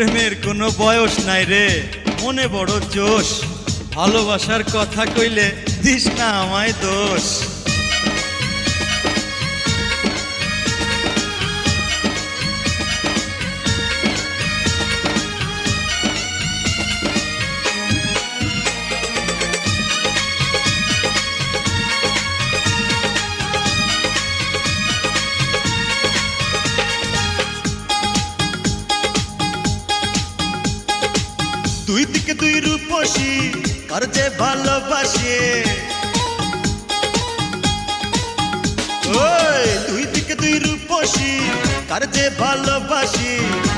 প্রেমের কোনো বয়স নাই রে, মনে বড় জোশ। ভালোবাসার কথা কইলে দিস না আমায় দোষ। দুই দিকে দুই রূপসী কার যে ভালোবাসে, ওই দুই দিকে দুই রূপসী কার যে ভালোবাসি।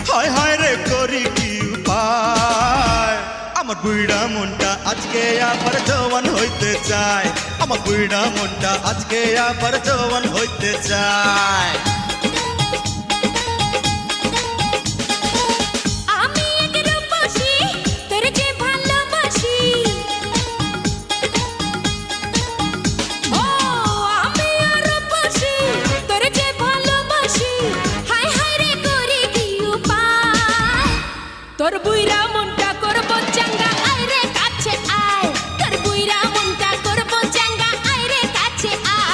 হায় হায় রে করি কি উপায়, আমার বুইড়া মনটা আজকে আবার জওয়ান হইতে চায়। আমার বুইড়া মনটা আজকে আবার জওয়ান হইতে চায়। তোর বুইরা মনটা করব চাঙ্গা, আয় রে কাছে আয়। তোর বুইরা মনটা করব চাঙ্গা, আয় রে কাছে আয়।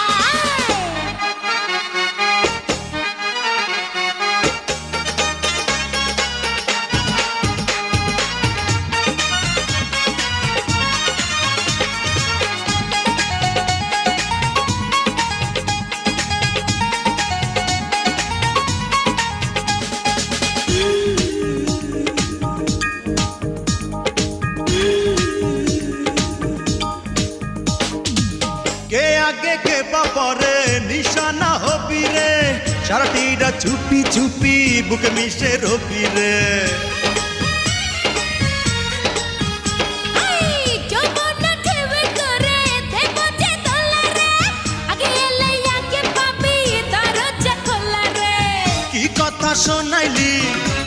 কে আগে কে বাপরে নিশানা হবি রে, সারাটিরা চুপি চুপি বুকে মিশে রবি রে। কি কথা শোনাইলি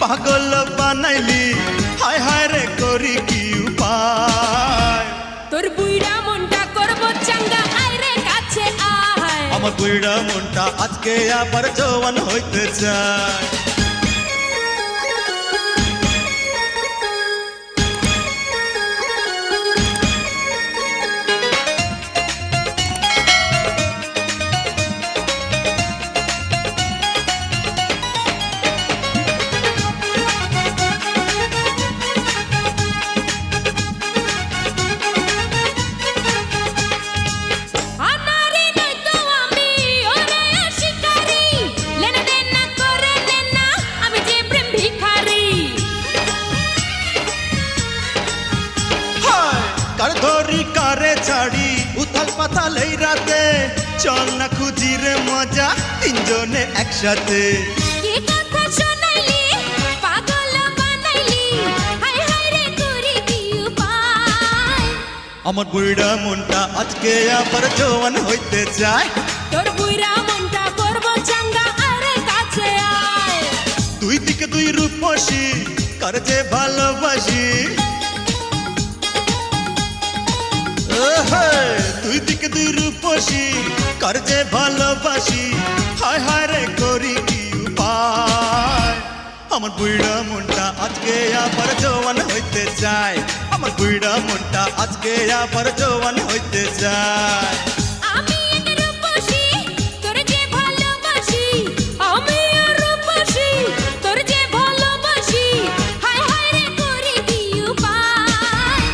পাগল বানাইলি, হায় হায় রে করি কি উপায়। তোর বুইরা মনটা করব চাঙ্গা, আয় রে কাছে আয়। আমার বুইড়া মনটা আজকে আবার জওয়ান হইতে চায়। কার ধরি কারে ছাড়ি উথাল পাথাল এই রাতে, চল না খুঁজি রে মজা তিনজনে একসাথে। কি কথা শোনাইলি পাগল বানাইলি, হায় হায় রে করি কি উপায়। আমার বুইড়া মনটা আজকে আবার জওয়ান হইতে চায়। তোর বুইরা মনটা করব চাঙ্গা, আয় রে কাছে আয়। দুই দিকে দুই রূপসী কার যে ভালোবাসি, দুই দিকে দুই রূপসী কার যে ভালোবাসি। হায় হায় রে করি কি উপায়, আমার বুইড়া মনটা আজকে আবার জওয়ান হইতে চায়। আমার বুইড়া মনটা আজকে আবার জওয়ান হইতে চায়। আমি এক রূপসী তোর যে ভালোবাসি, আমি আর রূপসী তোর যে ভালোবাসি। হায় হায় রে করি কি উপায়,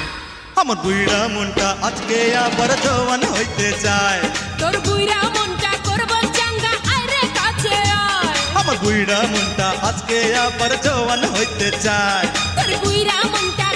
আমার বুইড়া মনটা আজকে আবার জওয়ান হইতে চায়। তোর বুইরা মনটা করব চাঙ্গা, আয় রে কাছে আয়। আমার বুইড়া মনটা আজকে আবার জওয়ান হইতে চায়। তোর বুইরা মনটা